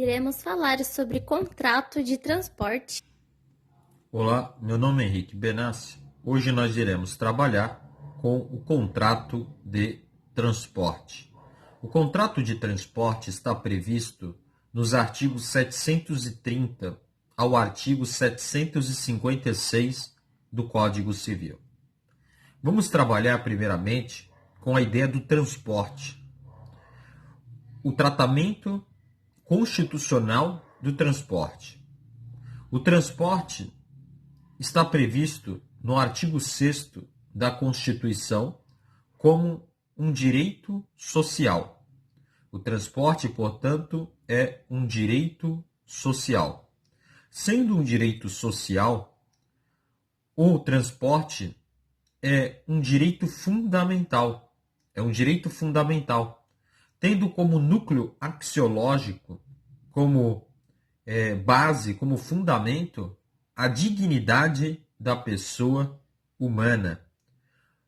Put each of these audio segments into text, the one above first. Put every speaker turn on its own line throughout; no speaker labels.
iremos falar sobre contrato de transporte.
Olá, meu nome é Henrique Benassi. Hoje nós iremos trabalhar com o contrato de transporte. O contrato de transporte está previsto nos artigos 730 ao artigo 756 do Código Civil. Vamos trabalhar primeiramente com a ideia do transporte. O tratamento constitucional do transporte. O transporte está previsto no artigo 6º da Constituição como um direito social. O transporte, portanto, é um direito social. Sendo um direito social, o transporte é um direito fundamental. É um direito fundamental, tendo como núcleo axiológico, como base, como fundamento, a dignidade da pessoa humana.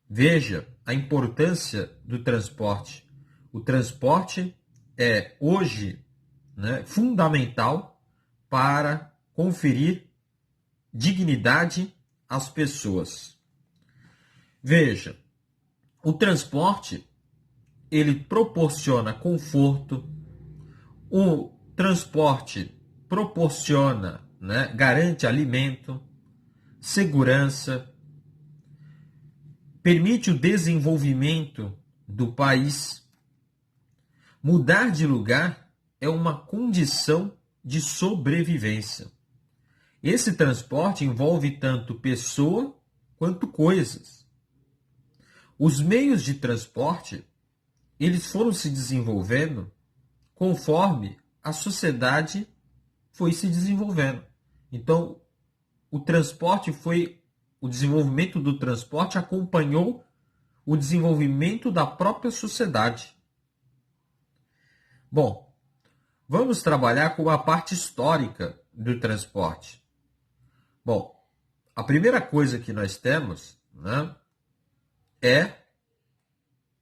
Veja a importância do transporte. O transporte é hoje, fundamental para conferir dignidade às pessoas. Veja, o transporte ele proporciona conforto, o transporte proporciona, garante alimento, segurança, permite o desenvolvimento do país. Mudar de lugar é uma condição de sobrevivência. Esse transporte envolve tanto pessoa quanto coisas. Os meios de transporte, eles foram se desenvolvendo conforme a sociedade foi se desenvolvendo. Então, o desenvolvimento do transporte acompanhou o desenvolvimento da própria sociedade. Bom, vamos trabalhar com a parte histórica do transporte. Bom, a primeira coisa que nós temos, é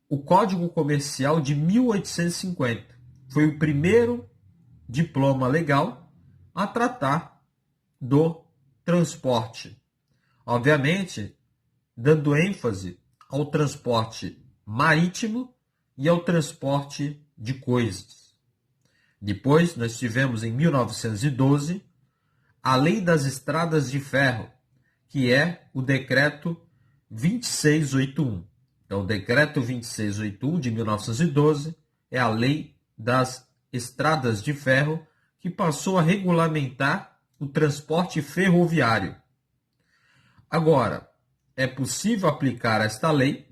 o Código Comercial de 1850. Foi o primeiro diploma legal a tratar do transporte. Obviamente, dando ênfase ao transporte marítimo e ao transporte de coisas. Depois, nós tivemos em 1912 a Lei das Estradas de Ferro, que é o Decreto 2681. Então, o Decreto 2681 de 1912 é a Lei das Estradas de Ferro, que passou a regulamentar o transporte ferroviário. Agora, é possível aplicar esta lei,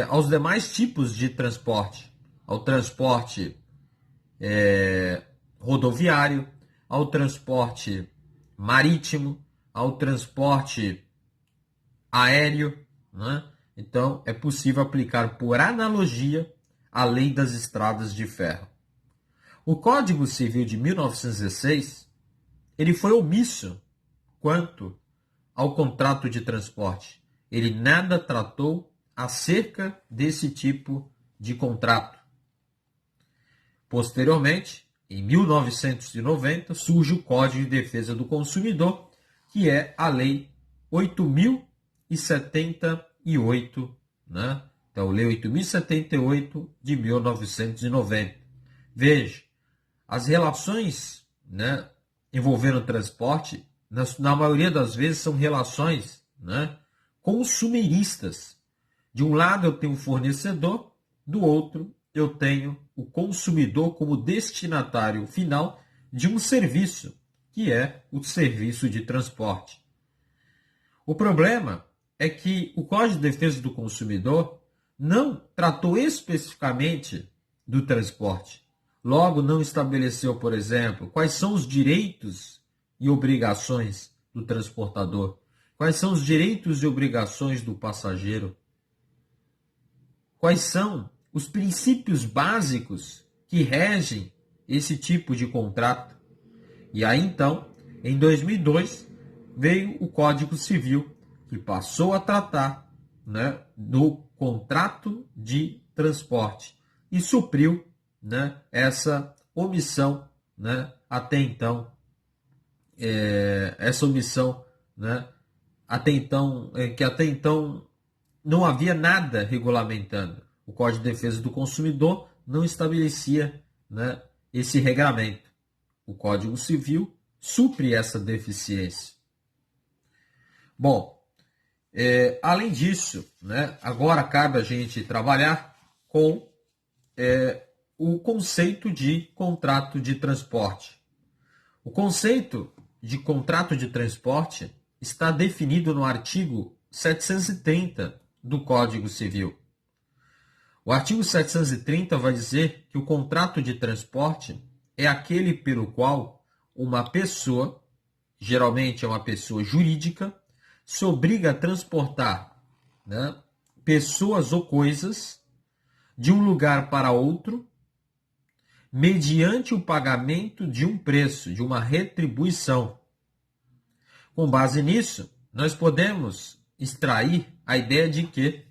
aos demais tipos de transporte, ao transporte rodoviário, ao transporte marítimo, ao transporte aéreo. Então, é possível aplicar por analogia a Lei das Estradas de Ferro. O Código Civil de 1916, ele foi omisso quanto ao contrato de transporte. Ele nada tratou acerca desse tipo de contrato. Posteriormente, em 1990, surge o Código de Defesa do Consumidor, que é a Lei 8.078, Então, Lei 8.078 de 1990. Veja, as relações, envolvendo o transporte, na maioria das vezes, são relações, consumeristas. De um lado, eu tenho o fornecedor, do outro, eu tenho o consumidor como destinatário final de um serviço, que é o serviço de transporte. O problema é que o Código de Defesa do Consumidor não tratou especificamente do transporte. Logo, não estabeleceu, por exemplo, quais são os direitos e obrigações do transportador, quais são os direitos e obrigações do passageiro, quais são os princípios básicos que regem esse tipo de contrato. E aí, então, em 2002, veio o Código Civil, que passou a tratar do contrato de transporte e supriu né, essa omissão, né, até então, essa omissão, né, que até então não havia nada regulamentando. O Código de Defesa do Consumidor não estabelecia, né, esse regramento. O Código Civil supre essa deficiência. Bom, além disso, né, agora cabe a gente trabalhar com o conceito de contrato de transporte. O conceito de contrato de transporte está definido no artigo 730 do Código Civil. O artigo 730 vai dizer que o contrato de transporte é aquele pelo qual uma pessoa, geralmente é uma pessoa jurídica, se obriga a transportar, né, pessoas ou coisas de um lugar para outro, mediante o pagamento de um preço, de uma retribuição. Com base nisso, nós podemos extrair a ideia de que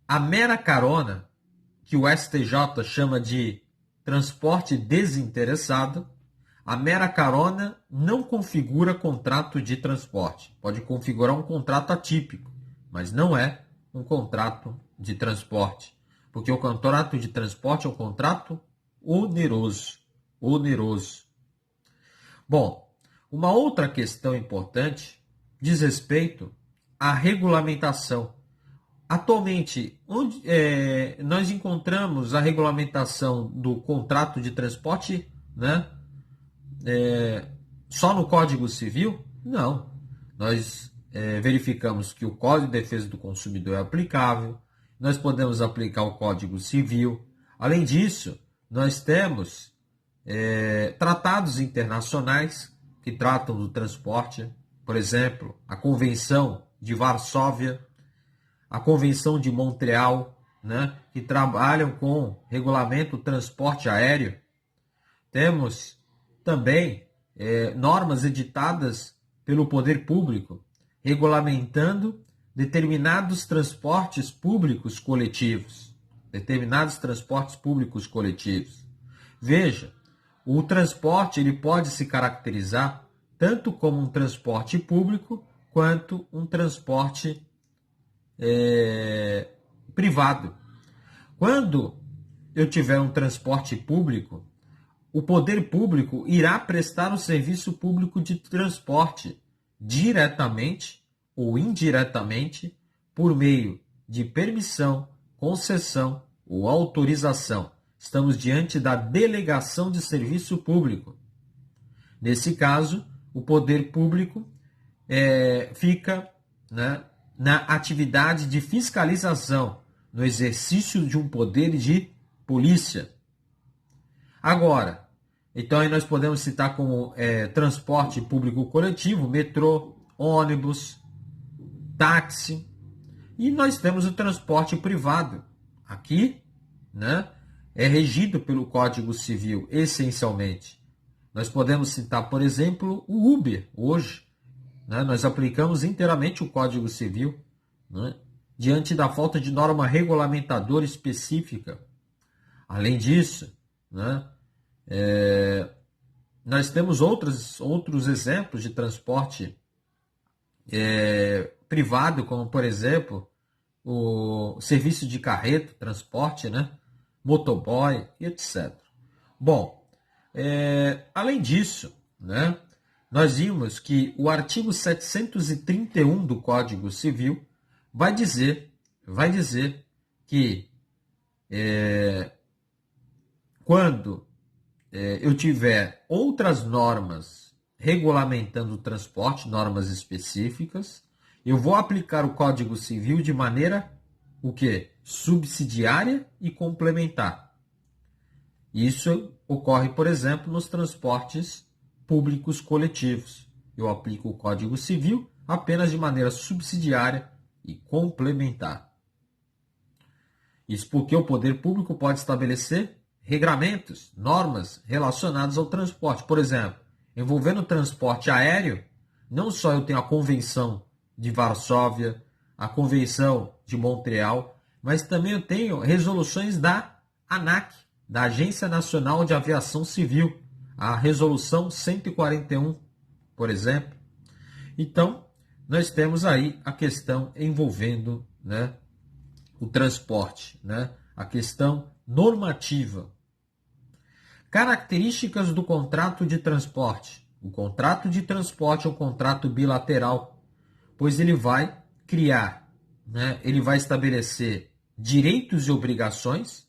a mera carona, que o STJ chama de transporte desinteressado, a mera carona não configura contrato de transporte. Pode configurar um contrato atípico, mas não é um contrato de transporte. Porque o contrato de transporte é um contrato oneroso. Bom, uma outra questão importante diz respeito à regulamentação. Atualmente, onde nós encontramos a regulamentação do contrato de transporte, né? Só no Código Civil? Não. Nós verificamos que o Código de Defesa do Consumidor é aplicável, nós podemos aplicar o Código Civil. Além disso, nós temos tratados internacionais que tratam do transporte, por exemplo, a Convenção de Varsóvia, a Convenção de Montreal, né, que trabalham com regulamento do transporte aéreo. Temos também normas editadas pelo poder público, regulamentando determinados transportes públicos coletivos. Veja, o transporte ele pode se caracterizar tanto como um transporte público quanto um transporte privado. Quando eu tiver um transporte público, o poder público irá prestar o serviço público de transporte diretamente ou indiretamente por meio de permissão, concessão ou autorização. Estamos diante da delegação de serviço público. Nesse caso, o poder público fica, né, na atividade de fiscalização, no exercício de um poder de polícia. Agora, então aí nós podemos citar como transporte público coletivo, metrô, ônibus, táxi, e nós temos o transporte privado. Aqui, né, é regido pelo Código Civil, essencialmente. Nós podemos citar, por exemplo, o Uber, hoje. Né, nós aplicamos inteiramente o Código Civil, né, diante da falta de norma regulamentadora específica. Além disso, né, nós temos outros exemplos de transporte privado, como, por exemplo, o serviço de carreto, transporte, né, motoboy, etc. Bom, além disso, né, nós vimos que o artigo 731 do Código Civil vai dizer que quando eu tiver outras normas regulamentando o transporte, normas específicas, eu vou aplicar o Código Civil de maneira o quê? Subsidiária e complementar. Isso ocorre, por exemplo, nos transportes públicos coletivos. Eu aplico o Código Civil apenas de maneira subsidiária e complementar. Isso porque o poder público pode estabelecer regramentos, normas relacionadas ao transporte. Por exemplo, envolvendo o transporte aéreo, não só eu tenho a Convenção de Varsóvia, a Convenção de Montreal, mas também eu tenho resoluções da ANAC, da Agência Nacional de Aviação Civil, a Resolução 141, por exemplo. Então, nós temos aí a questão envolvendo, né, o transporte, né, a questão normativa. Características do contrato de transporte. O contrato de transporte é um contrato bilateral, pois ele vai criar, né, ele vai estabelecer direitos e obrigações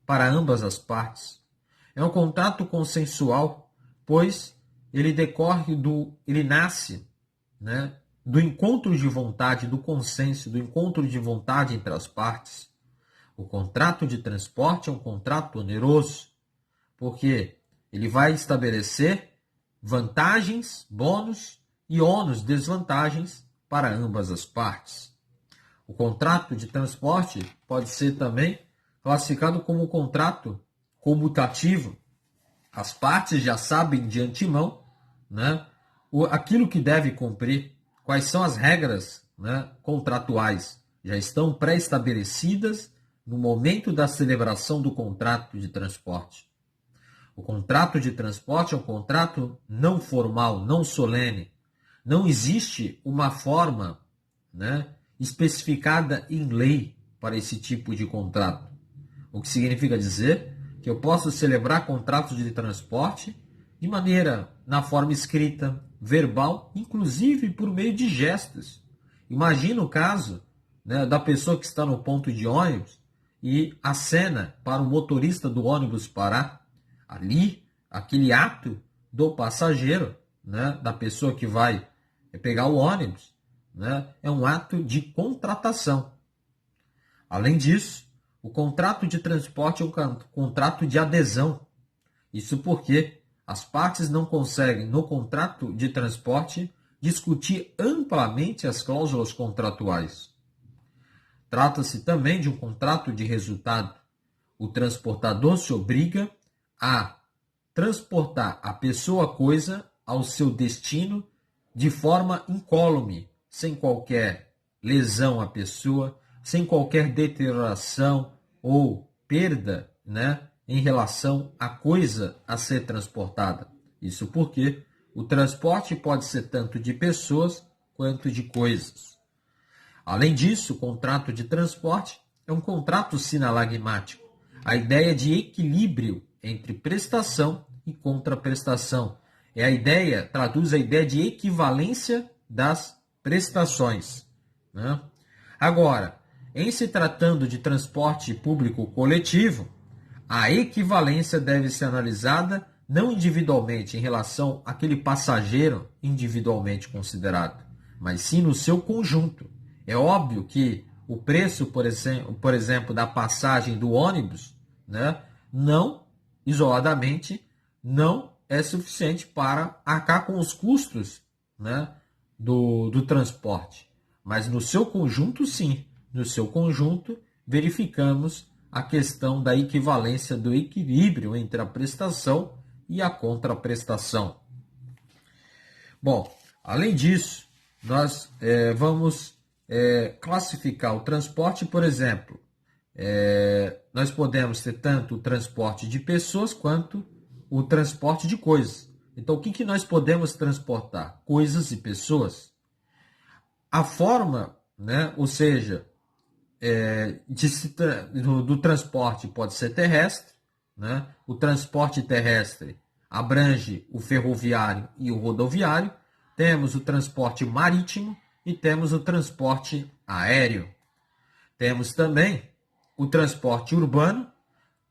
para ambas as partes. É um contrato consensual, pois ele nasce, né, do encontro de vontade, do consenso, do encontro de vontade entre as partes. O contrato de transporte é um contrato oneroso, porque ele vai estabelecer vantagens, bônus e ônus, desvantagens para ambas as partes. O contrato de transporte pode ser também classificado como um contrato comutativo. As partes já sabem de antemão, né, aquilo que deve cumprir, quais são as regras, né, contratuais, já estão pré-estabelecidas no momento da celebração do contrato de transporte. O contrato de transporte é um contrato não formal, não solene. Não existe uma forma, né, especificada em lei para esse tipo de contrato. O que significa dizer que eu posso celebrar contratos de transporte de maneira, na forma escrita, verbal, inclusive por meio de gestos. Imagina o caso, né, da pessoa que está no ponto de ônibus e acena para o motorista do ônibus parar. Ali, aquele ato do passageiro, né, da pessoa que vai pegar o ônibus, né, é um ato de contratação. Além disso, o contrato de transporte é um contrato de adesão. Isso porque as partes não conseguem, no contrato de transporte, discutir amplamente as cláusulas contratuais. Trata-se também de um contrato de resultado. O transportador se obriga a transportar a pessoa ou coisa ao seu destino de forma incólume, sem qualquer lesão à pessoa, sem qualquer deterioração ou perda, né, em relação à coisa a ser transportada. Isso porque o transporte pode ser tanto de pessoas quanto de coisas. Além disso, o contrato de transporte é um contrato sinalagmático. A ideia de equilíbrio entre prestação e contraprestação. Traduz a ideia de equivalência das prestações, né? Agora, em se tratando de transporte público coletivo, a equivalência deve ser analisada não individualmente em relação àquele passageiro individualmente considerado, mas sim no seu conjunto. É óbvio que o preço, por exemplo, da passagem do ônibus, né, não, isoladamente, não é suficiente para arcar com os custos, né, do transporte. Mas no seu conjunto, sim. No seu conjunto, verificamos a questão da equivalência do equilíbrio entre a prestação e a contraprestação. Bom, além disso, nós vamos classificar o transporte, por exemplo, nós podemos ter tanto o transporte de pessoas quanto o transporte de coisas. Então, o que nós podemos transportar? Coisas e pessoas. A forma, né, ou seja, do transporte pode ser terrestre, né? O transporte terrestre abrange o ferroviário e o rodoviário. Temos o transporte marítimo e temos o transporte aéreo. Temos também o transporte urbano,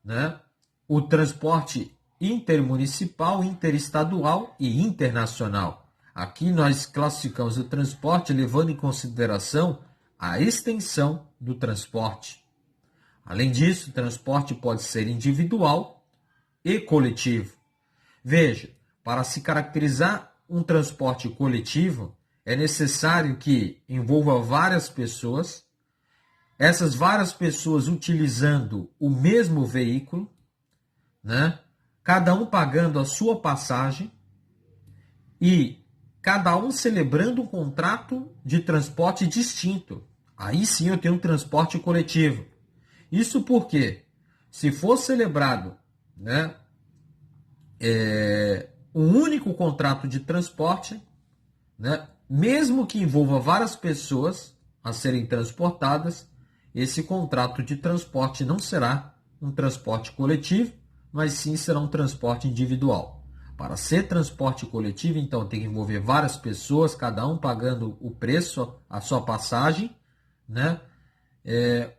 né? O transporte intermunicipal, interestadual e internacional. Aqui nós classificamos o transporte levando em consideração a extensão do transporte. Além disso, o transporte pode ser individual e coletivo. Veja, para se caracterizar um transporte coletivo, é necessário que envolva várias pessoas, essas várias pessoas utilizando o mesmo veículo, né? Cada um pagando a sua passagem e cada um celebrando um contrato de transporte distinto. Aí sim eu tenho um transporte coletivo. Isso por quê? Se for celebrado, né, um único contrato de transporte, né, mesmo que envolva várias pessoas a serem transportadas, esse contrato de transporte não será um transporte coletivo, mas sim será um transporte individual. Para ser transporte coletivo, então, tem que envolver várias pessoas, cada um pagando o preço, a sua passagem, né,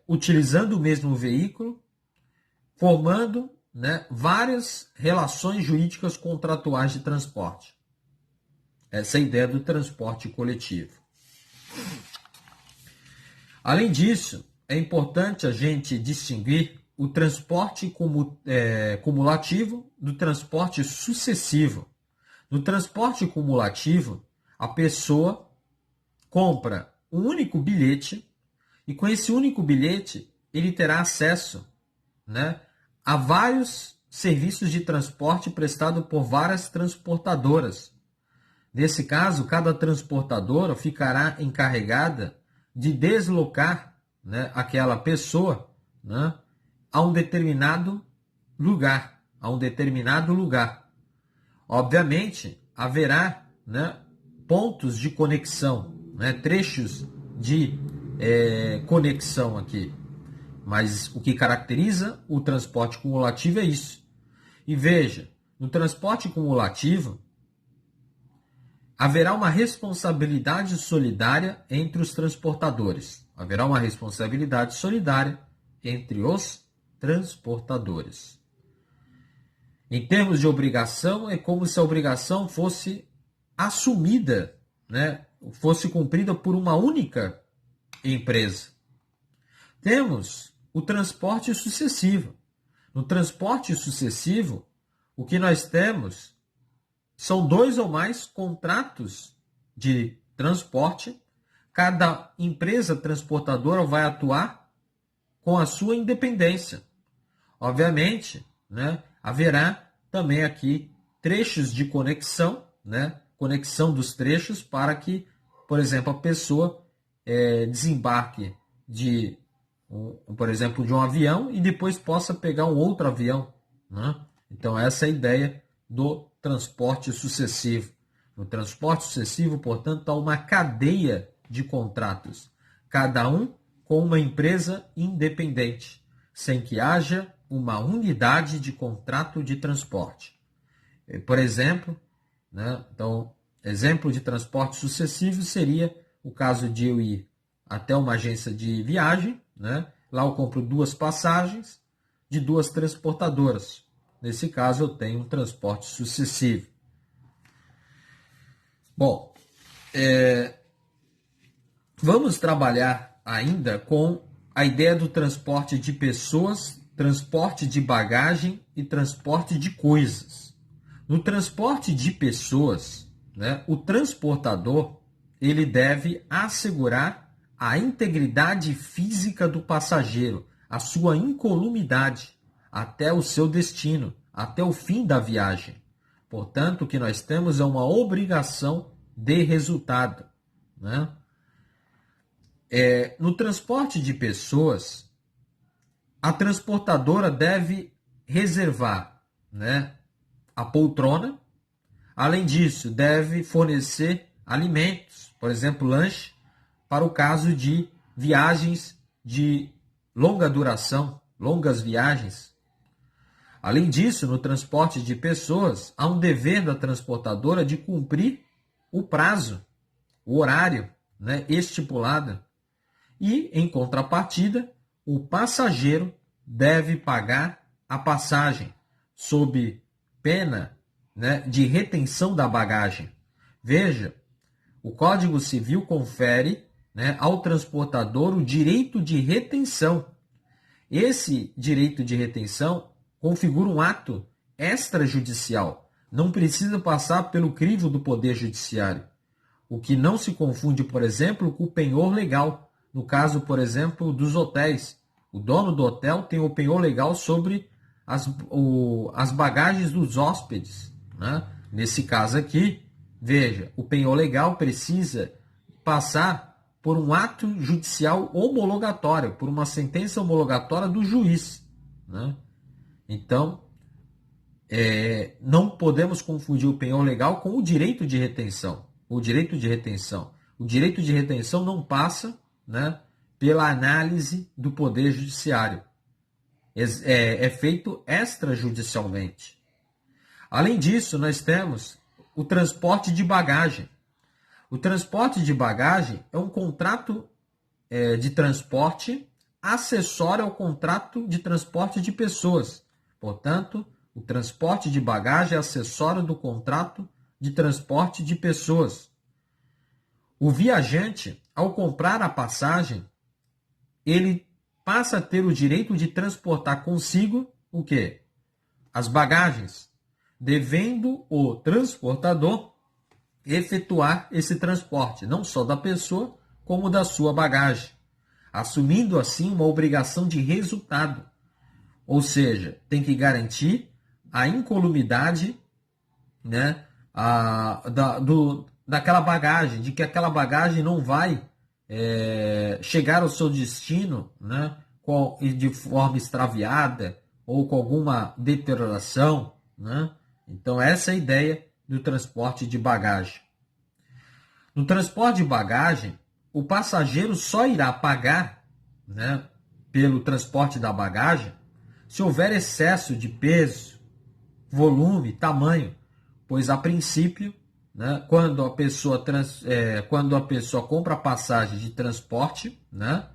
utilizando o mesmo veículo, formando, né, várias relações jurídicas contratuais de transporte. Essa é a ideia do transporte coletivo. Além disso, é importante a gente distinguir o transporte cumulativo do transporte sucessivo. No transporte cumulativo, a pessoa compra um único bilhete e com esse único bilhete ele terá acesso, né, a vários serviços de transporte prestados por várias transportadoras. Nesse caso, cada transportadora ficará encarregada de deslocar, né, aquela pessoa, né, a um determinado lugar. Obviamente, haverá, né, pontos de conexão, né, trechos de conexão aqui. Mas o que caracteriza o transporte cumulativo é isso. E veja, no transporte cumulativo, haverá uma responsabilidade solidária entre os transportadores. Haverá uma responsabilidade solidária entre os transportadores. Em termos de obrigação, é como se a obrigação fosse assumida, né, fosse cumprida por uma única empresa. Temos o transporte sucessivo. No transporte sucessivo, o que nós temos são 2 ou mais contratos de transporte. Cada empresa transportadora vai atuar com a sua independência. Obviamente, né, haverá também aqui trechos de conexão, né, conexão dos trechos para que, por exemplo, a pessoa desembarque por exemplo, de um avião e depois possa pegar um outro avião, né? Então, essa é a ideia do transporte sucessivo. No transporte sucessivo, portanto, há uma cadeia de contratos, cada um com uma empresa independente, sem que haja uma unidade de contrato de transporte. Por exemplo, né, então, exemplo de transporte sucessivo seria o caso de eu ir até uma agência de viagem, né? Lá eu compro 2 passagens de 2 transportadoras. Nesse caso, eu tenho um transporte sucessivo. Bom, vamos trabalhar ainda com a ideia do transporte de pessoas, transporte de bagagem e transporte de coisas. No transporte de pessoas, né, o transportador ele deve assegurar a integridade física do passageiro, a sua incolumidade até o seu destino, até o fim da viagem. Portanto, o que nós temos é uma obrigação de resultado, né? No transporte de pessoas, a transportadora deve reservar, né, a poltrona. Além disso, deve fornecer alimentos, por exemplo, lanche, para o caso de viagens de longa duração, longas viagens. Além disso, no transporte de pessoas, há um dever da transportadora de cumprir o prazo, o horário, né, estipulado. E, em contrapartida, o passageiro deve pagar a passagem, sob pena, né, de retenção da bagagem. Veja, o Código Civil confere, né, ao transportador o direito de retenção. Esse direito de retenção configura um ato extrajudicial. Não precisa passar pelo crivo do Poder Judiciário. O que não se confunde, por exemplo, com o penhor legal. No caso, por exemplo, dos hotéis. O dono do hotel tem o penhor legal sobre as bagagens dos hóspedes, né? Nesse caso aqui, veja, o penhor legal precisa passar por um ato judicial homologatório, por uma sentença homologatória do juiz, né? Então, não podemos confundir o penhor legal com o direito de retenção. O direito de retenção. O direito de retenção não passa, né, pela análise do Poder Judiciário. É feito extrajudicialmente. Além disso, nós temos o transporte de bagagem. O transporte de bagagem é um contrato de transporte acessório ao contrato de transporte de pessoas. Portanto, o transporte de bagagem é acessório do contrato de transporte de pessoas. O viajante, ao comprar a passagem, ele passa a ter o direito de transportar consigo o quê? As bagagens, devendo o transportador efetuar esse transporte, não só da pessoa, como da sua bagagem, assumindo assim uma obrigação de resultado. Ou seja, tem que garantir a incolumidade, né, daquela bagagem, de que aquela bagagem não vai chegar ao seu destino, né, de forma extraviada ou com alguma deterioração, né? Então, essa é a ideia do transporte de bagagem. No transporte de bagagem, o passageiro só irá pagar, né, pelo transporte da bagagem se houver excesso de peso, volume, tamanho, pois a princípio, né, quando a pessoa compra a passagem de transporte, né,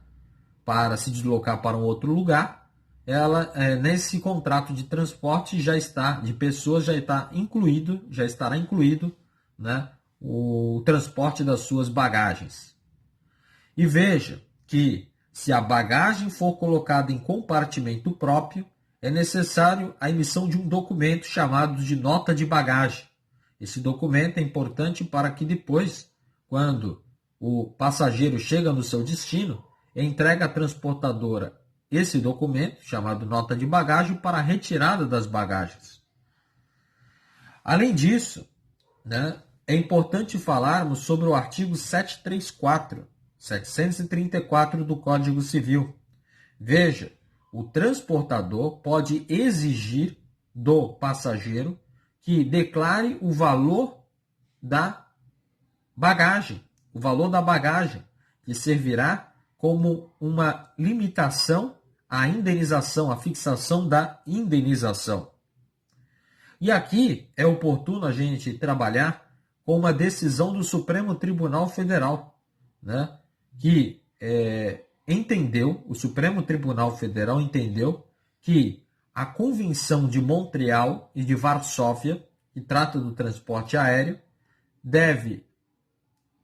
para se deslocar para um outro lugar, ela nesse contrato de transporte de pessoas já estará incluído, né, o transporte das suas bagagens. E veja que se a bagagem for colocada em compartimento próprio, é necessário a emissão de um documento chamado de nota de bagagem. Esse documento é importante para que depois, quando o passageiro chega no seu destino, entrega à transportadora esse documento, chamado nota de bagagem, para a retirada das bagagens. Além disso, né, é importante falarmos sobre o artigo 734 do Código Civil. Veja, o transportador pode exigir do passageiro que declare o valor da bagagem, que servirá como uma limitação à indenização, à fixação da indenização. E aqui é oportuno a gente trabalhar com uma decisão do Supremo Tribunal Federal, né, que o Supremo Tribunal Federal entendeu que a Convenção de Montreal e de Varsóvia, que trata do transporte aéreo, deve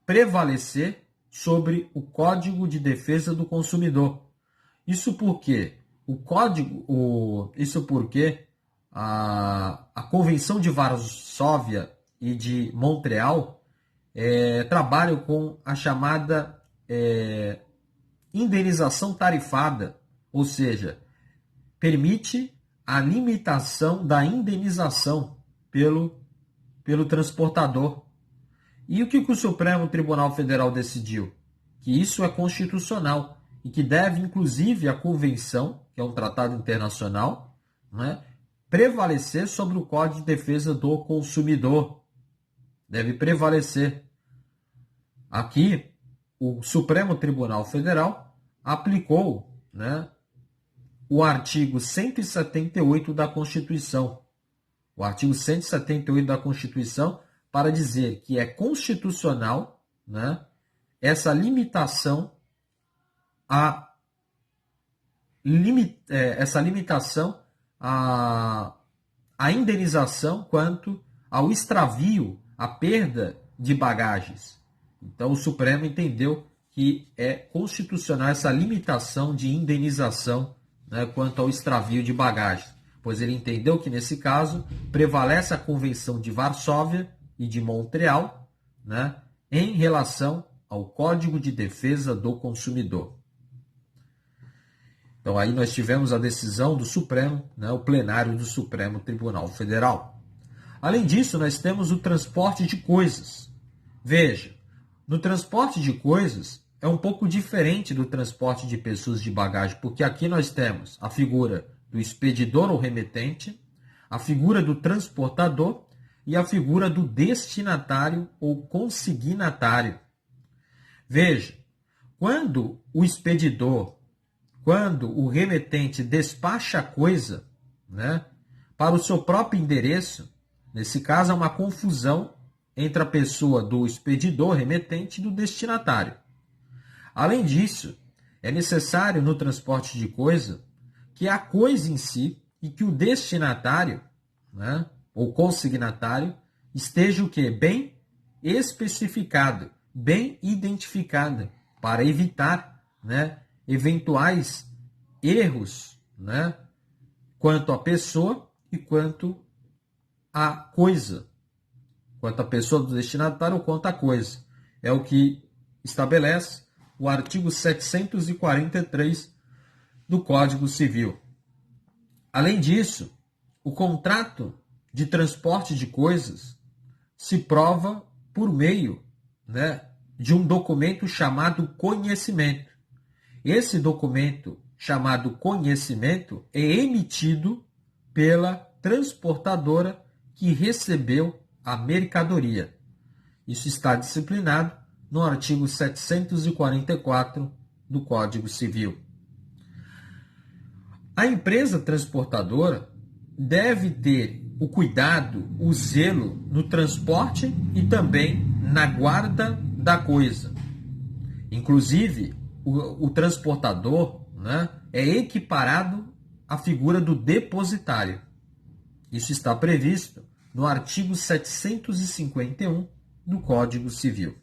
prevalecer sobre o Código de Defesa do Consumidor. Isso porque a Convenção de Varsóvia e de Montreal trabalham com a chamada indenização tarifada, ou seja, permite a limitação da indenização pelo transportador. E o que o Supremo Tribunal Federal decidiu? Que isso é constitucional e que deve, inclusive, a Convenção, que é um tratado internacional, né, prevalecer sobre o Código de Defesa do Consumidor. Deve prevalecer. Aqui, o Supremo Tribunal Federal aplicou, né, o artigo 178 da Constituição. O artigo 178 da Constituição para dizer que é constitucional, né, essa limitação à indenização quanto ao extravio, à perda de bagagens. Então, o Supremo entendeu que é constitucional essa limitação de indenização, né, quanto ao extravio de bagagens, pois ele entendeu que, nesse caso, prevalece a Convenção de Varsóvia e de Montreal, né, em relação ao Código de Defesa do Consumidor. Então, aí nós tivemos a decisão do Supremo, né, o plenário do Supremo Tribunal Federal. Além disso, nós temos o transporte de coisas. Veja, no transporte de coisas é um pouco diferente do transporte de pessoas de bagagem, porque aqui nós temos a figura do expedidor ou remetente, a figura do transportador e a figura do destinatário ou consignatário. Veja, quando o remetente despacha a coisa, né, para o seu próprio endereço, nesse caso há uma confusão entre a pessoa do expedidor remetente e do destinatário. Além disso, é necessário no transporte de coisa que a coisa em si e que o destinatário, né, ou consignatário, esteja o quê? Bem especificado, bem identificado, para evitar, né, eventuais erros, né, quanto à pessoa e quanto à coisa. Quanto à pessoa do destinatário ou quanto à coisa. É o que estabelece o artigo 743 do Código Civil. Além disso, o contrato de transporte de coisas se prova por meio, né, de um documento chamado conhecimento. Esse documento chamado conhecimento é emitido pela transportadora que recebeu a mercadoria. Isso está disciplinado no artigo 744 do Código Civil. A empresa transportadora deve ter o cuidado, o zelo no transporte e também na guarda da coisa. Inclusive, o transportador, né, é equiparado à figura do depositário. Isso está previsto no artigo 751 do Código Civil.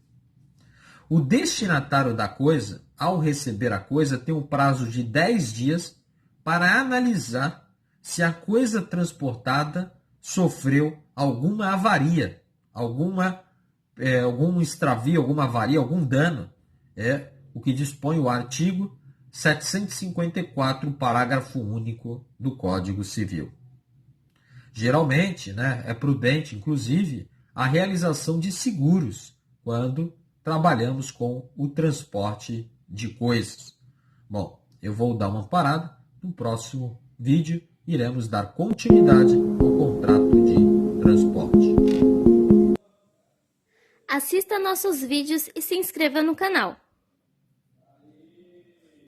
O destinatário da coisa, ao receber a coisa, tem um prazo de 10 dias para analisar se a coisa transportada sofreu alguma avaria, algum extravio, alguma avaria, algum dano. É o que dispõe o artigo 754, parágrafo único do Código Civil. Geralmente, né, é prudente, inclusive, a realização de seguros quando trabalhamos com o transporte de coisas. Bom, eu vou dar uma parada. No próximo vídeo, iremos dar continuidade ao contrato de transporte.
Assista nossos vídeos e se inscreva no canal.